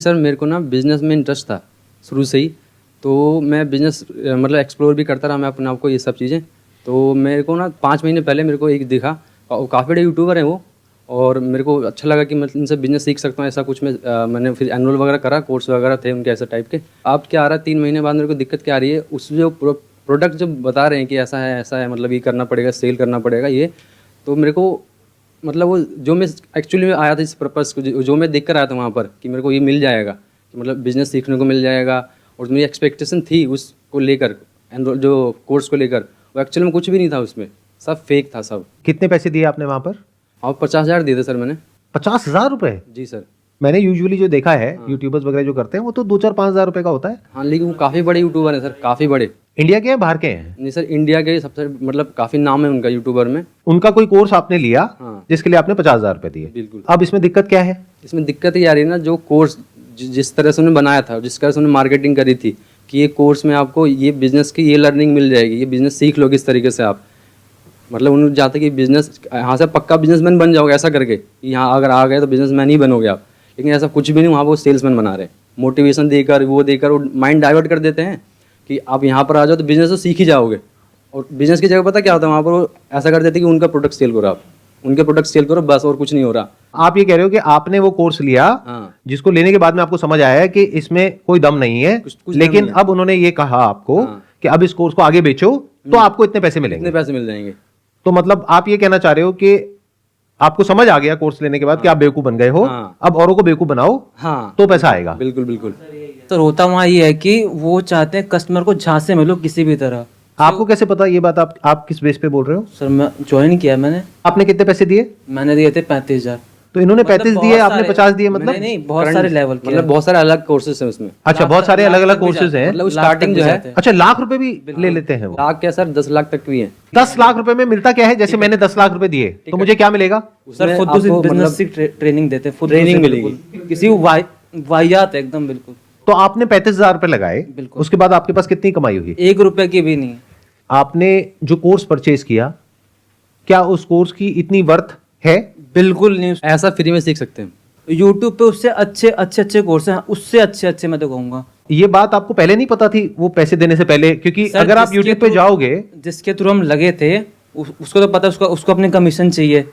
Sir मेरे को ना बिज़नेस में इंटरेस्ट था शुरू से ही। तो मैं बिज़नेस मतलब एक्सप्लोर भी करता रहा मैं अपने आप को ये सब चीज़ें। तो मेरे को ना 5 महीने पहले मेरे को एक दिखा, काफ़ी बड़े यूट्यूबर हैं वो, और मेरे को अच्छा लगा कि मैं इनसे बिज़नेस सीख सकता हूँ ऐसा कुछ। मैंने फिर एनुअल वगैरह करा, कोर्स वगैरह थे उनके ऐसे टाइप के। अब क्या आ रहा है 3 महीने बाद मेरे को दिक्कत क्या आ रही है, उस जो प्रोडक्ट जो बता रहे हैं कि ऐसा है मतलब ये करना पड़ेगा, सेल करना पड़ेगा ये। तो मेरे को मतलब वो जो मैं एक्चुअली में आया था इस पर्पज़ को, जो मैं देख कर आया था वहाँ पर कि मेरे को ये मिल जाएगा, कि मतलब बिज़नेस सीखने को मिल जाएगा, और मेरी एक्सपेक्टेशन थी उसको लेकर, जो कोर्स को लेकर, वो एक्चुअली में कुछ भी नहीं था उसमें, सब फेक था सब। कितने पैसे दिए आपने वहाँ पर? और 50,000 दिए थे सर मैंने। 50,000 रुपए? जी सर। मैंने यूजुअली जो देखा है यूट्यूबर्स वगैरह जो करते हैं वो तो 2-4-5,000 रुपए का होता है। हाँ, लेकिन वो काफ़ी बड़े यूट्यूबर हैं सर, काफ़ी बड़े। इंडिया के हैं बाहर के हैं? नहीं सर, इंडिया के सबसे मतलब काफ़ी नाम है उनका यूट्यूबर में। उनका कोई कोर्स आपने लिया हाँ। जिसके लिए आपने 50,000 रुपए दिए? बिल्कुल। अब इसमें दिक्कत क्या है? इसमें दिक्कत ये आ रही है ना, जो कोर्स जिस तरह से उन्होंने बनाया था, जिस तरह से उन्होंने मार्केटिंग करी थी कि ये कोर्स में आपको ये बिज़नेस की ये लर्निंग मिल जाएगी, ये बिज़नेस सीख लोगे इस तरीके से आप, मतलब उन्होंने चाहते कि बिज़नेस यहाँ से पक्का बिजनेसमैन बन जाओगे ऐसा करके, कि यहाँ अगर आ गए तो बिजनेसमैन ही बनोगे आप। लेकिन ऐसा कुछ भी नहीं, वहाँ वो सेल्समैन बना रहे हैं, मोटिवेशन देकर वो माइंड डाइवर्ट कर देते हैं कि आप यहाँ पर आ जाओ तो बिज़नेस तो सीख ही जाओगे। और बिज़नेस की जगह पता क्या होता है वहाँ पर, वो ऐसा कर देते हैं कि उनका प्रोडक्ट सेल करो, आप उनके प्रोडक्ट सेल करो बस, और कुछ नहीं हो रहा। आप ये कह रहे हो कि आपने वो कोर्स लिया, हाँ। जिसको लेने के बाद में आपको समझ आया है कि इसमें कोई दम नहीं है, कुछ लेकिन दम नहीं अब उन्होंने ये कहा आपको हाँ। कि अब इस कोर्स को आगे बेचो तो आपको इतने पैसे मिलेंगे। कितने पैसे मिल जाएंगे? तो मतलब आप ये कहना चाह रहे हो कि आपको समझ आ गया कोर्स लेने के बाद कि आप बेवकूफ बन गए हो, हाँ। अब औरों को बेवकूफ बनाओ हाँ, तो पैसा आएगा। बिल्कुल बिल्कुल। तो होता वहाँ ये है कि वो चाहते हैं कस्टमर को झांसे में लो किसी भी तरह। आपको कैसे पता ये बात? आप किस बेस पे बोल रहे हो? सर मैं ज्वाइन किया मैंने आपने कितने पैसे दिए? मैंने दिए थे 35,000। तो इन्होंने मतलब 35 बहुत दिए, आपने सारे- 50 दिए, मतलब नहीं बहुत सारे लेवल के मतलब बहुत सारे अलग कोर्सेज हैं उसमें। अच्छा, बहुत सारे अलग अलग कोर्सेज हैं। मतलब स्टार्टिंग जो है, अच्छा, लाख रुपए भी ले लेते हैं वो? लाख क्या सर, 10 लाख तक भी है। 10 लाख रुपए में मिलता क्या है? जैसे मैंने 10 लाख रुपए दिए तो मुझे क्या मिलेगा? सर खुद आपको बिजनेस की ट्रेनिंग देते हैं, खुद ट्रेनिंग बिल्कुल। किसी को वाहियात है एकदम बिल्कुल। तो आपने 35,000 रुपए लगाए, बिल्कुल। उसके बाद आपके पास कितनी कमाई हुई? 1 रुपए की भी नहीं। आपने जो कोर्स परचेज किया, क्या उस कोर्स की इतनी वर्थ है? बिल्कुल नहीं। ऐसा फ्री में सीख सकते हैं। यूट्यूब पे उससे अच्छे कोर्स हैं, उससे अच्छे मैं तो कहूँगा। ये बात आपको पहले नहीं पता थी वो पैसे देने से पहले? क्योंकि सर, अगर आप जिसके यूट्यूब पे थ्रू- जाओगे, जिसके थ्रू हम लगे थे उसको तो पता, उसको अपनी कमीशन चाहिए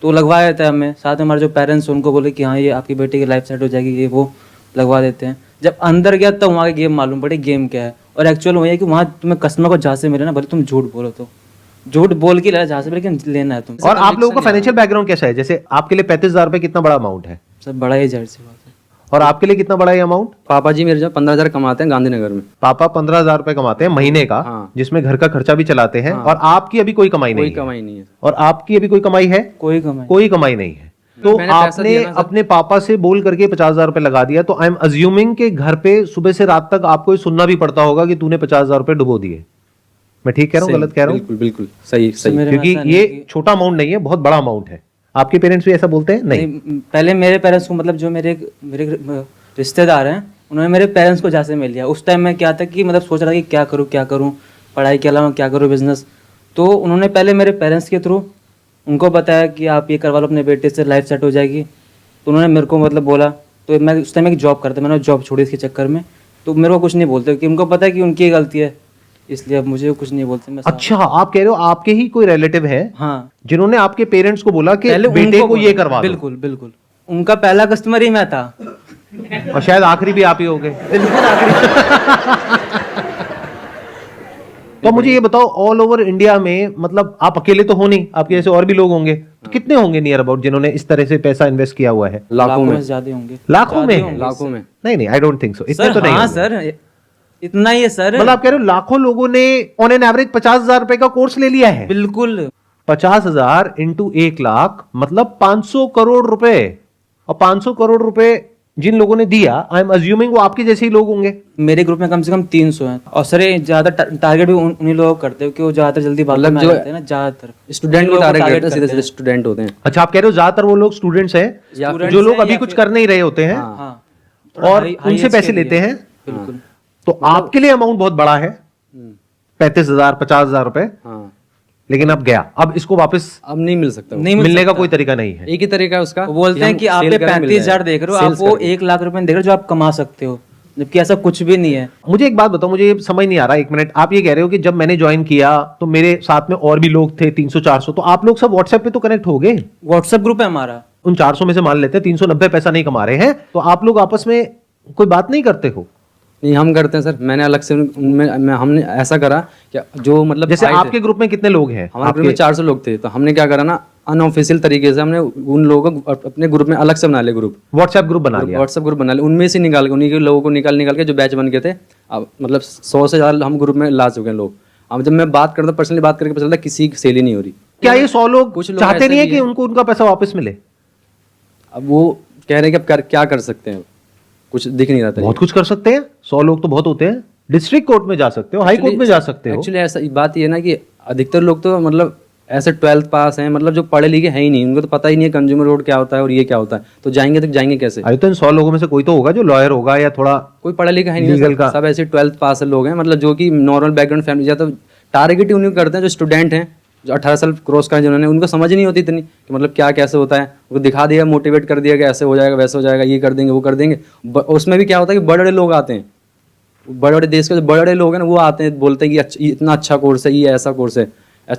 तो लगवा देता है हमें। साथ में हमारे जो पेरेंट्स उनको बोले कि हाँ ये आपकी बेटी की लाइफ सेट हो जाएगी, ये वो लगवा देते हैं। जब अंदर गया तब वहाँ की गेम मालूम पड़े गेम क्या है। और एक्चुअल वही है कि वहाँ तुम्हें कस्टमर को जहाँ से मिले ना, भले तुम झूठ बोलो तो झूठ बोल के जहाँ से, लेकिन लेना है तुम। और आप लोगों का फाइनेंशियल बैकग्राउंड कैसा है? जैसे आपके लिए 35,000 रुपए कितना बड़ा अमाउंट है, सर बड़ा ही जाहिर सी बात है। और आपके लिए कितना बड़ा ये अमाउंट? पापा जी मेरे जो 15,000 कमाते हैं गांधीनगर में। पापा 15,000 रुपए कमाते हैं महीने का, हाँ। जिसमें घर का खर्चा भी चलाते हैं, और आपकी अभी कोई कमाई कोई नहीं है। कमाई नहीं है। और आपकी अभी कोई कमाई है? कोई कमाई कोई कमाई नहीं है। तो मैंने पैसा आपने दिया ना सर। अपने पापा से बोल करके 50,000 रुपए लगा दिया, तो आई एम अज्यूमिंग के घर पे सुबह से रात तक आपको ये सुनना भी पड़ता होगा कि तूने 50,000 रुपए डुबो दिए। मैं ठीक कह रहा हूँ, सही, गलत कह रहा हूँ? बिल्कुल बिल्कुल सही सही। मेरे में क्योंकि ऐसा नहीं ये है कि- छोटा अमाउंट नहीं है, बहुत बड़ा अमाउंट है। आपके पेरेंट्स भी ऐसा बोलते हैं? नहीं। पहले मेरे पेरेंट्स को, मतलब जो मेरे रिश्तेदार हैं, उन्होंने मेरे पेरेंट्स को जहाँ से मिल लिया। उस टाइम में क्या था कि मतलब सोच रहा था कि क्या करूँ पढ़ाई के अलावा क्या करूँ बिजनेस। तो उन्होंने पहले मेरे पेरेंट्स के थ्रू उनको बताया कि आप ये करवा लो अपने बेटे से, लाइफ सेट हो जाएगी। तो उन्होंने मेरे को मतलब बोला, तो मैं उस टाइम एक जॉब करता, मैंने जॉब छोड़ी इसके चक्कर में। तो मेरे को कुछ नहीं बोलते कि उनको पता है कि उनकी गलती है, इसलिए अब मुझे कुछ नहीं बोलते। मैं अच्छा, आप कह रहे हो आपके ही कोई रिलेटिव है हाँ, जिन्होंने आपके पेरेंट्स को बोला कि पहले बेटे उनको को ये बोला। करवा दो, बिल्कुल बिल्कुल। उनका पहला कस्टमर ही मैं था। और शायद आखिरी भी आप ही हो गए। बिल्कुल आखिरी। तो मुझे ये बताओ, ऑल ओवर इंडिया में, मतलब आप अकेले तो हो नहीं, आपके जैसे और भी लोग होंगे, तो कितने होंगे नियर अबाउट जिन्होंने इस तरह से पैसा इन्वेस्ट किया हुआ है? लाखों में। ज्यादा होंगे। लाखों में? लाखों में। नहीं नहीं, आई डोंट थिंक सो, इतने सर तो नहीं हाँ होंगे। सर, इतना ही है सर। मतलब आप कह रहे हो लाखों लोगों ने ऑन एन एवरेज 50,000 रुपए का कोर्स ले लिया है? बिल्कुल। 50,000 इंटू 1 लाख मतलब 500 करोड़ रुपए। और 500 करोड़ रुपए जिन लोगों ने दिया, आई एम अज्यूमिंग वो आपके जैसे ही लोग होंगे। मेरे ग्रुप में कम से कम 300 हैं। और सर ये ज्यादा टारगेट भी उन्हीं लोगों को करते हैं क्योंकि वो ज्यादातर जल्दी भाग मतलब में आ जो जाते हैं ना, ज्यादातर स्टूडेंट को लोगों को टारगेट target करते हैं, सीधे करते सीधे स्टूडेंट होते हैं। अच्छा, आप कह रहे हो ज्यादातर वो लोग स्टूडेंट्स हैं Students जो लोग हैं अभी या कुछ फिर- कर नहीं रहे होते हैं, हाँ। और उनसे पैसे लेते हैं। बिल्कुल। तो आपके लिए अमाउंट बहुत बड़ा है, 35,000 50,000 रुपए। हाँ। लेकिन अब गया, अब इसको वापस अब नहीं मिल सकता वो। नहीं मिल मिलने का सकता। कोई तरीका नहीं है। एक ही तरीका है उसका, वो बोलते हैं हम कि आप sale पे करें, मिल 35,000 जाए। देख रहे हो, आप Sales वो करके। 1 लाख रुपए देख रहे हो जो आप कमा सकते हो, जबकि ऐसा कुछ भी नहीं है। मुझे एक बात बताओ, मुझे ये समझ नहीं आ रहा, एक मिनट। आप ये कह रहे हो कि जब मैंने ज्वाइन किया तो मेरे साथ में और भी लोग थे 300-400, तो आप लोग सब व्हाट्सएप पे तो कनेक्ट हो गए। व्हाट्सएप ग्रुप है हमारा। उन 400 में से मान लेते हैं 390 पैसा नहीं कमा रहे हैं, तो आप लोग आपस में कोई बात नहीं करते हो? नहीं, हम करते हैं सर। मैंने अलग से हमने ऐसा करा कि जो मतलब जैसे आए थे, आपके ग्रुप में कितने लोग हैं? हमारे ग्रुप में 400 लोग थे, तो हमने क्या करा ना, अनऑफिशियल तरीके से हमने उन लोगों को अपने ग्रुप में अलग से बना लिया, ग्रुप व्हाट्सएप ग्रुप बना लिया। व्हाट्सएप ग्रुप बना लिया, उनमें से निकाल के उन्हीं के लोगों को निकाल के जो बैच बन गए थे, अब मतलब 100 से ज़्यादा हम ग्रुप में ला चुके हैं लोग। अब जब मैं बात करता हूँ, पर्सनली बात करके पता चलता है किसी की सेल ही नहीं हो रही। क्या ये 100 लोग कुछ लोग चाहते ऐसे नहीं है भी कि हैं। उनको उनका पैसा वापस मिले? अब वो कह रहे हैं कि अब क्या कर सकते हैं, कुछ दिख नहीं रहा था। बहुत कुछ कर सकते हैं, 100 लोग तो बहुत होते हैं। डिस्ट्रिक्ट कोर्ट में जा सकते हो, हाई कोर्ट में जा सकते हो। एक्चुअली ऐसा बात ये है ना कि अधिकतर लोग तो मतलब ऐसे 12th पास हैं, मतलब जो पढ़े लिखे हैं ही नहीं, उनको तो पता ही नहीं है कंज्यूमर रोड क्या होता है और ये क्या होता है, तो जाएंगे कैसे? अरे तो इन 100 लोगों में से कोई तो होगा जो लॉयर होगा या थोड़ा कोई पढ़ा लिखा है नहीं लीगल ना, का। सब ऐसे 12th पास लोग हैं, मतलब जो कि नॉर्मल बैकग्राउंड फैमिली, या तो टारगेट ही उन्हीं को करते हैं जो स्टूडेंट हैं, जो 18 साल क्रॉस करें जिन्होंने, उनको समझ नहीं होती इतनी कि मतलब क्या कैसे होता है। उनको दिखा दिया, मोटिवेट कर दिया कि ऐसे हो जाएगा, वैसे हो जाएगा, ये कर देंगे, वो कर देंगे। उसमें भी क्या होता है कि बड़े बड़े लोग आते हैं, बड़े बड़े देश के जो बड़े बड़े लोग हैं ना, वो आते हैं, बोलते हैं कि इतना अच्छा कोर्स है, ये ऐसा कोर्स है।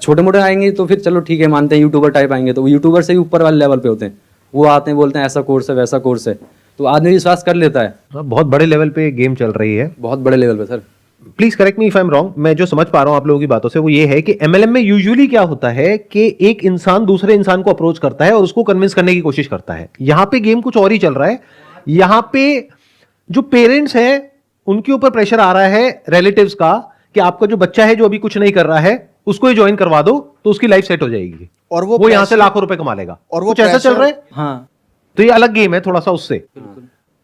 छोटे मोटे आएंगे तो फिर चलो ठीक है, मानते हैं, यूट्यूबर टाइप आएंगे तो वो यूट्यूबर से भी ऊपर वाले लेवल पे होते हैं, वो आते हैं, बोलते हैं ऐसा कोर्स है, वैसा कोर्स है, तो आदमी विश्वास कर लेता है। बहुत बड़े लेवल पे गेम चल रही है। बहुत बड़े लेवल पे sir. Please correct me if I am wrong. मैं जो समझ पा रहा हूं आप लोगों की बातों से वो ये है कि एमएलएम में यूजुअली क्या होता है कि एक इंसान दूसरे इंसान को अप्रोच करता है और उसको कन्विंस करने की कोशिश करता है। यहां पे गेम कुछ और ही चल रहा है। यहां पे जो पेरेंट्स हैं उनके ऊपर प्रेशर आ रहा है रिलेटिव्स का कि आपका जो बच्चा है जो अभी कुछ नहीं कर रहा है उसको ही ज्वाइन करवा दो तो उसकी लाइफ सेट हो जाएगी और वो यहां से लाखों रुपए कमा लेगा। और वो कुछ ऐसा चल रहा है। हाँ, तो ये अलग गेम है थोड़ा सा उससे,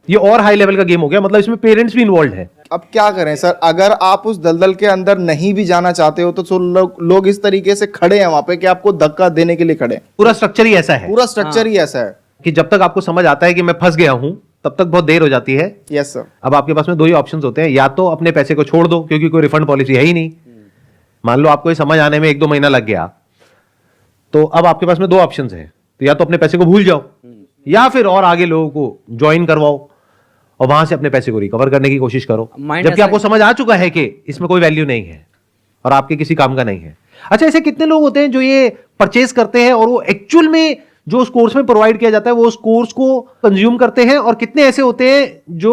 ये और हाई लेवल का गेम हो गया, मतलब इसमें पेरेंट्स भी इन्वॉल्व है। अब क्या करें सर, अगर आप उस दलदल के अंदर नहीं भी जाना चाहते हो तो लोग इस तरीके से खड़े हैं वहां पे कि आपको धक्का देने के लिए खड़े हैं। पूरा स्ट्रक्चर ही ऐसा है पूरा स्ट्रक्चर ही ऐसा है। कि जब तक आपको समझ आता है कि मैं फंस गया हूं तब तक बहुत देर हो जाती है। Yes sir. अब आपके पास में दो ही ऑप्शंस होते हैं, या तो अपने पैसे को छोड़ दो क्योंकि कोई रिफंड पॉलिसी है ही नहीं। मान लो आपको ये समझ आने में 1-2 महीना लग गया, तो अब आपके पास में दो ऑप्शंस हैं, तो या तो अपने पैसे को भूल जाओ या फिर और आगे लोगों को ज्वाइन करवाओ और वहां से अपने पैसे को रिकवर करने की कोशिश करो, Mind जबकि ऐसा आपको समझ आ चुका है कि इसमें कोई वैल्यू नहीं है और आपके किसी काम का नहीं है। अच्छा, ऐसे कितने लोग होते हैं जो ये परचेज करते हैं और वो एक्चुअल में जो उस कोर्स में प्रोवाइड किया जाता है वो उस कोर्स को कंज्यूम करते हैं, और कितने ऐसे होते हैं जो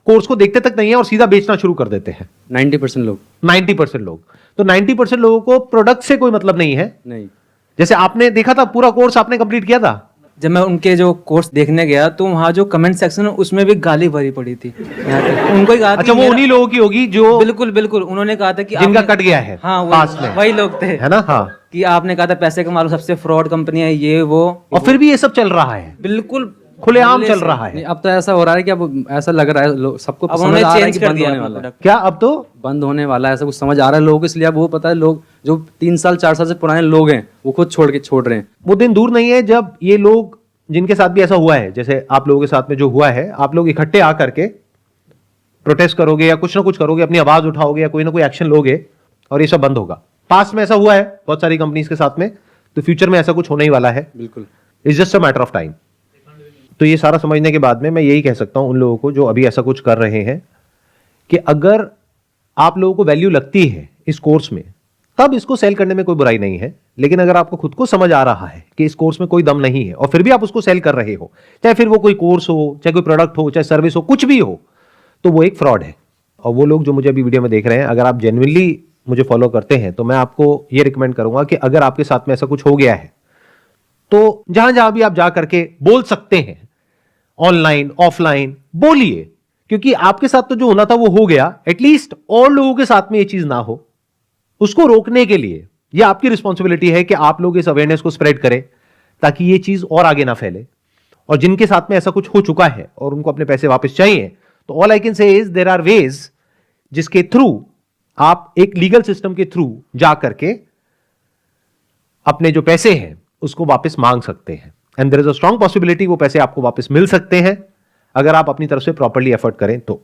कोर्स को देखते तक नहीं है और सीधा बेचना शुरू कर देते हैं? 90% लोग 90% लोग। तो 90% लोगों को प्रोडक्ट से कोई मतलब नहीं है। नहीं। जैसे आपने देखा था, पूरा कोर्स आपने कंप्लीट किया था, जब मैं उनके जो कोर्स देखने गया तो वहाँ जो कमेंट सेक्शन है उसमें भी गाली भरी पड़ी थी। यहाँ तक उनको ही कहा था अच्छा कि वो मेरा- उन्हीं लोगों की होगी जो बिल्कुल बिल्कुल, उन्होंने कहा था कि जिनका आपने- कट गया है हाँ पास में, वही लोग थे, है ना? हाँ, कि आपने कहा था पैसे कमा लो, सबसे फ्रॉड कंपनी है ये वो, और फिर भी ये सब चल रहा है, बिल्कुल खुलेआम पहले चल से। रहा है। नहीं, अब तो ऐसा हो रहा है कि अब ऐसा लग रहा है सबको अब समझ उन्होंने आ रहा है चेंज कि कर बंद दिया होने अपना वाला है, प्रोडक्ट। क्या अब तो बंद होने वाला है, ऐसा कुछ समझ आ रहा है लोगों को। इसलिए अब वो पता है, लोग जो 3 साल 4 साल से पुराने लोग हैं वो खुद छोड़ रहे हैं। वो दिन दूर नहीं है जब ये लोग जिनके साथ भी ऐसा हुआ है, जैसे आप लोगों के साथ में जो हुआ है, आप लोग इकट्ठे आ करके प्रोटेस्ट करोगे या कुछ ना कुछ करोगे, अपनी आवाज उठाओगे या कोई ना कोई एक्शन लोगे और ये सब बंद होगा। पास्ट में ऐसा हुआ है बहुत सारी कंपनीज के साथ में, तो फ्यूचर में ऐसा कुछ होने ही वाला है। बिल्कुल। It's just a matter of time. तो ये सारा समझने के बाद में मैं यही कह सकता हूं उन लोगों को जो अभी ऐसा कुछ कर रहे हैं कि अगर आप लोगों को वैल्यू लगती है इस कोर्स में तब इसको सेल करने में कोई बुराई नहीं है, लेकिन अगर आपको खुद को समझ आ रहा है कि इस कोर्स में कोई दम नहीं है और फिर भी आप उसको सेल कर रहे हो, चाहे फिर वो कोई कोर्स हो, चाहे कोई प्रोडक्ट हो, चाहे सर्विस हो, कुछ भी हो, तो वो एक फ्रॉड है। और वो लोग जो मुझे अभी वीडियो में देख रहे हैं, अगर आप जेन्युइनली मुझे फॉलो करते हैं तो मैं आपको ये रिकमेंड करूंगा कि अगर आपके साथ में ऐसा कुछ हो गया है तो जहां जहां भी आप जा करके बोल सकते हैं, ऑनलाइन ऑफलाइन बोलिए, क्योंकि आपके साथ तो जो होना था वो हो गया, एटलीस्ट और लोगों के साथ में ये चीज ना हो, उसको रोकने के लिए ये आपकी रिस्पॉन्सिबिलिटी है कि आप लोग इस अवेयरनेस को स्प्रेड करें ताकि ये चीज और आगे ना फैले। और जिनके साथ में ऐसा कुछ हो चुका है और उनको अपने पैसे वापस चाहिए, तो all I can say is there are ways जिसके थ्रू आप एक लीगल सिस्टम के थ्रू जा करके अपने जो पैसे हैं उसको वापस मांग सकते हैं, and there is a strong possibility वो पैसे आपको वापस मिल सकते हैं अगर आप अपनी तरफ से प्रॉपर्ली एफर्ट करें तो।